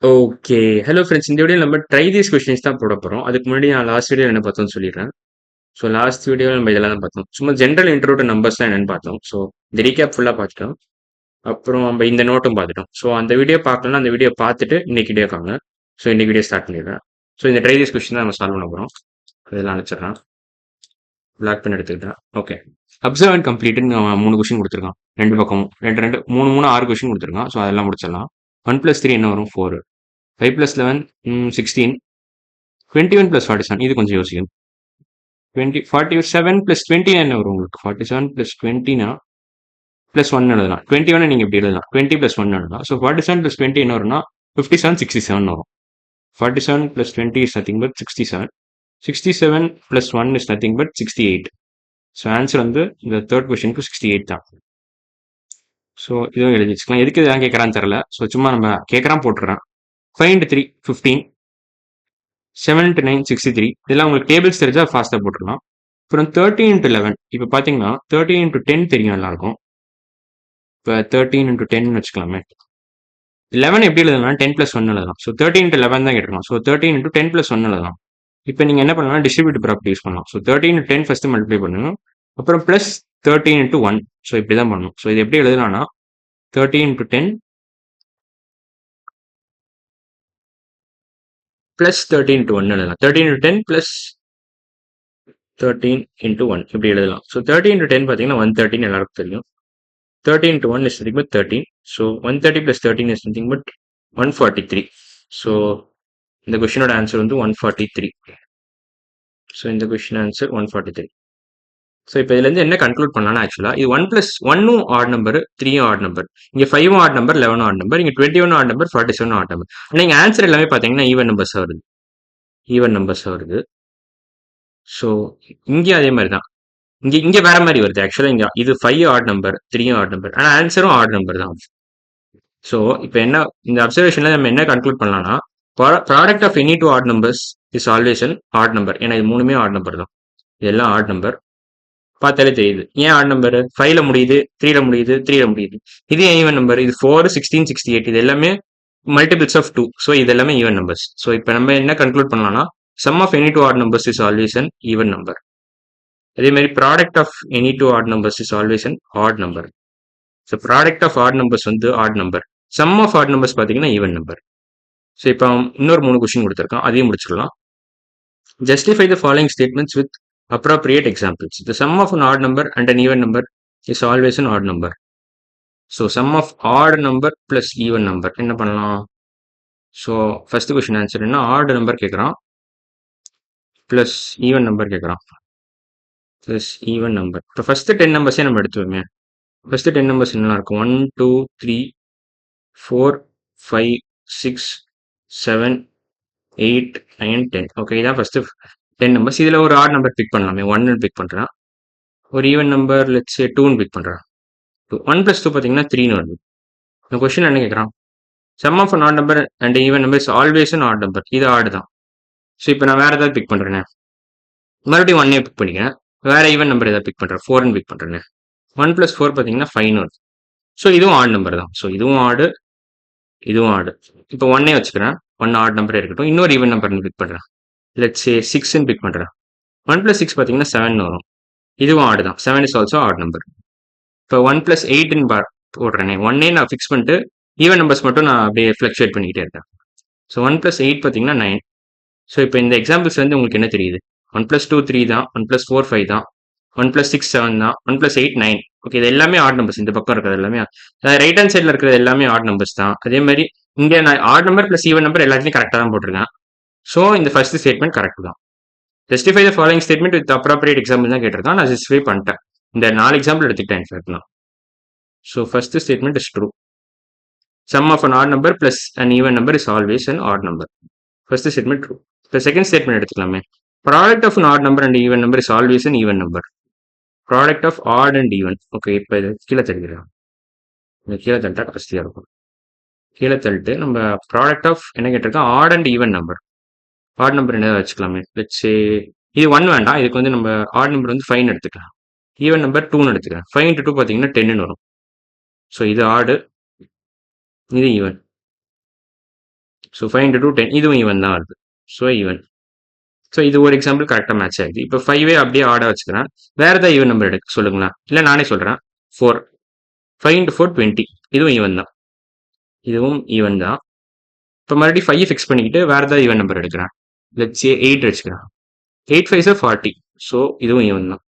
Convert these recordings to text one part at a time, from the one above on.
Okay. Hello friends. இந்த வீடியோல நம்ம ட்ரை தீஸ் கொஸ்டின்ஸ் தான் போட போறோம். அதுக்கு முன்னாடி நான் லாஸ்ட் வீடியோல என்ன பார்த்தோம்னு சொல்லிடுறேன். ஸோ லாஸ்ட் வீடியோல நம்ம இதெல்லாம் தான் பார்த்தோம். சும்மா ஜெனரல் இன்ட்ரோ டூ நம்பர்ஸ்லாம் என்னன்னு பார்த்தோம். ஸோ இந்த ரீகேப் ஃபுல்லா பார்த்துட்டோம். அப்புறம் நம்ம இந்த நோட்டும் பார்த்துட்டோம். ஸோ அந்த வீடியோ பார்க்கலன்னா அந்த வீடியோ பார்த்துட்டு இன்னைக்கு வீடியோ வாங்க. ஸோ இன்னைக்கு வீடியோ ஸ்டார்ட் பண்ணிடுறேன். ஸோ இந்த ட்ரை தீஸ் கொஸ்டின் தான் நம்ம சால்வ் பண்ண போறோம். இதெல்லாம் அனுப்பிச்சிடுறேன். பிளாக் பென் எடுத்துக்கிட்டேன். ஓகே. அப்சர்வ் அண்ட் கம்ப்ளீட்னு 3 கொஸ்டின் கொடுத்துருக்கான். 2 பக்கமும் 2 2 3 3 6 கொஸ்டின் கொடுத்துருக்கான். ஸோ அதெல்லாம் முடிச்சிடலாம். 1 + 3 என்ன வரும்? 4. 5 + 11 16. 21 + 47 இது கொஞ்சம் யோசிக்கணும். 20 47 + 20 என்ன வரும் உங்களுக்கு? 47 + 20னா +1 எழுதலாம். 21 நீங்க இப்படி எழுதலாம். 20 + 1 எழுதலாம். ஸோ 47 + 20 என்ன வரும்னா 57 67 வரும். 47 + 20 is nothing but 67. 67 + 1 is nothing but 68. So answer வந்து இந்த தேர்ட் கொஸ்டினுக்கு 68 தான். ஸோ இதுவும் எழுதி வச்சுக்கலாம். எதுக்கு இதெல்லாம் கேட்கறான்னு தெரியல. ஸோ சும்மா நம்ம கேட்கறான் போட்டுறேன். 5 × 3 15. 7 × 9 63. இதெல்லாம் உங்களுக்கு டேபிள்ஸ் தெரிஞ்சா ஃபாஸ்ட்டாக போட்டுடலாம். அப்புறம் 13 × 11. இப்போ பார்த்தீங்கன்னா 13 × 10 தெரியும் எல்லாருக்கும். இப்போ 13 × 10 வச்சுக்கலாமே. 11 எப்படி எழுதலாம்? 10 + 1 எழுதலாம். ஸோ 13 × 11 தான் கேட்டிருக்கோம். ஸோ 13 × 10 + 1 எழுதலாம். இப்போ நீங்க என்ன பண்ணலாம்? டிஸ்ட்ரிபியூட்டிவ் ப்ராப்பர்ட்டி யூஸ் பண்ணலாம். ஸோ 13 × 10 ஃபர்ஸ்ட் மல்டிப்ளை பண்ணணும். அப்புறம் ப்ளஸ் 13 × 1. ஸோ இப்படி தான் பண்ணணும். ஸோ இது எப்படி எழுதலாம்னா 13 × 10 ப்ளஸ் 13 × 1 எழுதலாம். 13 × 10 ப்ளஸ் 13 × 1 இப்படி எழுதலாம். ஸோ 13 × 10 பார்த்தீங்கன்னா 130 எல்லாருக்கும் தெரியும். 13 × 1 is nothing but 13. So 130 + 13 is nothing but 143. So இந்த கொஸ்டினோட ஆன்சர் வந்து 143. ஸோ இந்த கொஸ்டின் ஆன்சர் 143. ஸோ இப்போ இதுலேருந்து என்ன கன்க்ளூட் பண்ணலாம்னா ஆக்சுவலாக இது 1 + 1ம் ஆட் நம்பர், 3ம் ஆட் நம்பர், இங்கே 5ம் ஆட் நம்பர், 11ம் ஆட் நம்பர், இங்கே 21 ஆட் நம்பர், 47 ஆட் நம்பர். ஆனால் இங்கே ஆன்சர் எல்லாமே பார்த்தீங்கன்னா ஈவன் நம்பர்ஸ் வருது. ஈவன் நம்பர்ஸ் வருது. ஸோ இங்கே அதே மாதிரி தான். இங்கே வேற மாதிரி வருது. ஆக்சுவலாக இங்கே இது 5 ஆட் நம்பர், 3ம் ஆட் நம்பர், ஆனால் ஆன்சரும் ஆட் நம்பர் தான். ஸோ இப்போ என்ன இந்த அப்சர்வேஷன்ல நம்ம என்ன கன்க்ளூட் பண்ணலாம்னா product of any two odd numbers is always an odd number. ஏன்னா இது மூணுமே ஆட் நம்பர் தான். இதெல்லாம் ஆட் நம்பர். பார்த்தாலே தெரியுது. ஏன் ஆட் நம்பர்? 5ல முடியுது, 3ல முடியுது, 3ல முடியுது. இது ஈவன் நம்பர். இது 4, 16, 68 இது எல்லாமே மல்டிபிள்ஸ் ஆஃப் 2. ஸோ இது எல்லாமே ஈவன் நம்பர்ஸ். ஸோ இப்போ நம்ம என்ன கன்க்ளூட் பண்ணலாம்னா sum of any two odd numbers is always an even number. அதே மாதிரி product of any two odd numbers is always an odd number. So product of odd numbers வந்து odd number. Sum of odd numbers பார்த்தீங்கன்னா even number. So இப்போ இன்னொரு 3 question கொடுத்துருக்கான். அதையும் முடிச்சிடலாம். Justify the following statements with appropriate examples. The sum of an odd number and an even number is always an odd number. So sum of odd number plus even number என்ன பண்ணலாம்? So first question answer என்ன? Add number கேட்குறான் plus even number கேட்குறான். Plus even number. இப்போ first 10 நம்பர்ஸே நம்ம எடுத்துவோமே. First 10 numbers என்னெல்லாம் இருக்கும்? 1 2 3 4 5 6 7 8 9 10. Okay, இதான் ஃபர்ஸ்ட் 10 நம்பர்ஸ். இதில் ஒரு ஆட் நம்பர் பிக் பண்ணலாமே. 1 பிக் பண்ணுறேன். ஒரு ஈவன் நம்பர் லெட்ஸ் 2 பிக் பண்ணுறேன். 1 + 2 பார்த்தீங்கன்னா 3ன்னு வருது. இந்த கொஸ்டின் என்ன கேட்குறான்? Sum of an odd number and even number is always an odd number. இது ஆட் தான். ஸோ இப்போ நான் வேற ஏதாவது பிக் பண்ணுறேனே. மறுபடியும் 1 பிக் பண்ணிக்கிறேன். வேற ஈவன் நம்பர் ஏதாவது பிக் பண்ணுறேன். 4ன்னு பிக் பண்ணுறேனே. 1 + 4 பார்த்தீங்கன்னா 5ன்னு வருது. ஸோ இதுவும் ஆட் நம்பர் தான். ஸோ இதுவும் ஆடு, இதுவும் ஆடு. இப்போ 1 வச்சுக்கிறேன். 1 ஆட் நம்பரே இருக்கட்டும். இன்னொரு ஈவன் நம்பர் பிக் பண்ணுறேன். லெட்ஸ் 6ன்னு பிக் பண்ணுறேன். 1 + 6 பார்த்தீங்கன்னா 7ன்னு வரும். இதுவும் ஆடு தான். 7 இஸ் ஆல்சோ ஆட் நம்பர். இப்போ 1 + 8ன்னு போடுறேனே. 1 நான் ஃபிக்ஸ் பண்ணிட்டு ஈவன் நம்பர்ஸ் மட்டும் நான் அப்படியே ஃப்ளக்சுவேட் பண்ணிக்கிட்டே இருக்கேன். ஸோ 1 + 8 பார்த்தீங்கன்னா 9. ஸோ இப்போ இந்த எக்ஸாம்பிள்ஸ் வந்து உங்களுக்கு என்ன தெரியுது? 1 + 2 3 தான். 1 + 4 5 தான். 1 + 6 7 தான். 1 + 8 9. ஓகே, இது எல்லாமே ஆட் நம்பர்ஸ். இந்த பக்கம் இருக்கிறது எல்லாமே ரைட் ஹேண்ட் சைடில் இருக்கிறது எல்லாமே ஆட் நம்பர்ஸ் தான். அதே மாதிரி இங்கே நான் add number plus even number எல்லாத்தையும் கரெக்டாக தான் போட்டிருக்கேன். ஸோ இந்த ஃபர்ஸ்ட் ஸ்டேட்மெண்ட் கரெக்ட் தான். Justify the following statement with appropriate example தான் கேட்டிருக்கான். நான் ஜஸ்டிஃபை பண்ணிட்டேன். இந்த 4 எக்ஸாம்பிள் எடுத்துக்கிட்டேன் இன்ஃபேக்ட் நான். So first statement is true. Sum of an odd number plus an even number is always an odd number. First statement true. The second statement எடுத்துக்கலாமே. Product of an odd number and even number is always an even number. Product of odd and even. Okay, இப்போ இது கீழே தள்ளிக்கலாம். இந்த கீழே தள்ளிட்டா கடைசியாக இருக்கும். கீழே தள்ளிட்டு நம்ம ப்ராடக்ட் ஆஃப் என்ன கேட்டிருக்கோம்? Odd and even number. Odd number என்ன வச்சுக்கலாமே. லெட்ஸ் சே இது 1 வேண்டாம். இதுக்கு வந்து நம்ம ஆட் நம்பர் வந்து 5 எடுத்துக்கலாம். ஈவன் நம்பர் 2ன்னு எடுத்துக்கலாம். 5 × 2 பார்த்தீங்கன்னா 10ன்னு வரும். ஸோ இது ஆடு, இது ஈவன். ஸோ 5 into 2 10 இதுவும் ஈவன் தான் வருது. So even. ஸோ இது ஒரு எக்ஸாம்பிள் கரெக்டாக மேட்ச் ஆகுது. இப்போ 5 அப்படியே ஆர்டர் வச்சுக்கிறேன். வேற ஏதாவது ஈவன் நம்பர் எடுக்க சொல்லுங்களா, இல்லை நானே சொல்கிறேன். 4 5 into 4 20 இதுவும் ஈவன் தான். இதுவும் ஈவன் தான். இப்போ மறுபடியும் 5 ஃபிக்ஸ் பண்ணிக்கிட்டு வேற ஏதாவது ஈவன் நம்பர் எடுக்கிறேன். லெட்ஸ் சே 8 வச்சுக்கிறேன். 8 5 40. ஸோ இதுவும் ஈவன் தான்.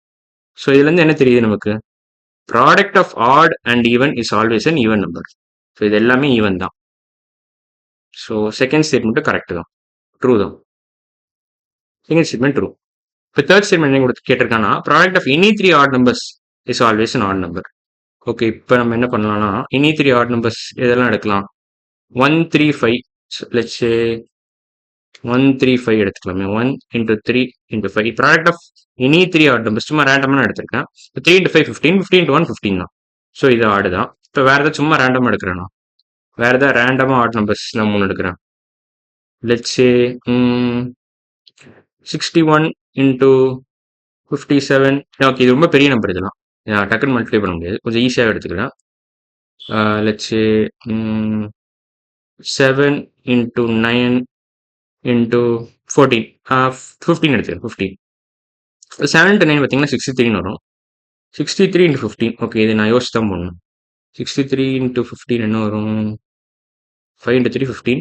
ஸோ இதுலேருந்து என்ன தெரியுது நமக்கு, product of odd and even is always an even number. So இது எல்லாமே ஈவன் தான். ஸோ செகண்ட் ஸ்டேட்மெண்ட்டும் கரெக்ட் தான், ட்ரூ தான். Second statement true. இப்போ தேர்ட் ஸ்டேட்மெண்ட் என்ன கொடுத்து கேட்டிருக்காங்கன்னா, product of any 3 odd numbers is always an odd number. Okay, இப்போ நம்ம என்ன பண்ணலாம்னா, எனி 3 ஆட் நம்பர்ஸ் இதெல்லாம் எடுக்கலாம். 1 3 5 லெட்ஸ் சே 1 3 5 எடுத்துக்கலாமே. 1 into 3 into 5 product of any 3 odd numbers சும்மா ரேண்டமாக எடுத்திருக்கேன். 3 into 5 15, 15 into 1 15 தான். ஸோ இது ஆடு தான். இப்போ வேற ஏதாவது சும்மா ரேண்டமாக எடுக்கிறேன்னா, வேற ஏதாவது ரேண்டமாக ஆட் நம்பர்ஸ் நான் 3 எடுக்கிறேன். Let's say 61 into 57. ஓகே, இது ரொம்ப பெரிய நம்பர். இதெல்லாம் டக்குன்னு மல்டிப்ளை பண்ண முடியாது, கொஞ்சம் ஈஸியாக எடுத்துக்கிறேன். லெட்ஸ் சே 7 into 9 into 14 15 எடுத்துக்கிறேன். 15 7 to 9 பார்த்தீங்கன்னா 63 வரும். 63 into 15. ஓகே, இது நான் யோசிச்சு தான் போடணும். 63 into 15 என்ன வரும், 5 into 3 15,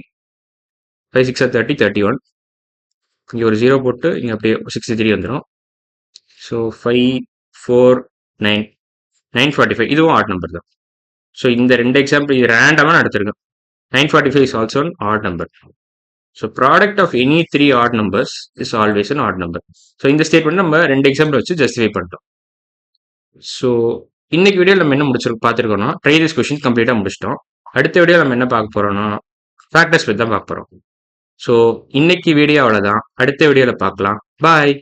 5 6 30 31. இங்கே ஒரு 0 போட்டு இங்கே அப்படியே 63 வந்துடும். ஸோ 5 4 9 945 இதுவும் ஆட் நம்பர் தான். ஸோ இந்த ரெண்டு எக்ஸாம்பிள் இது ரேண்டமாக நான் எடுத்திருக்கேன். 945 is also an odd number. So product of any 3 odd numbers is always an odd number. So இந்த ஸ்டேட்மெண்ட் நம்ம ரெண்டு எக்ஸாம்பிள் வச்சு ஜஸ்டிஃபை பண்ணிட்டோம். ஸோ இன்னைக்கு வீடியோ நம்ம என்ன பார்த்துருக்கோம்னா, ட்ரை திஸ் கொஸ்டின் கம்ப்ளீட்டாக முடிச்சிட்டோம். அடுத்த வீடியோ நம்ம என்ன பார்க்க போறோம்னா, ஃபேக்டர்ஸ் பற்றி தான் பார்க்க போறோம். ஸோ இன்னைக்கு வீடியோ அவ்வளோதான். அடுத்த வீடியோவில் பார்க்கலாம். பாய்.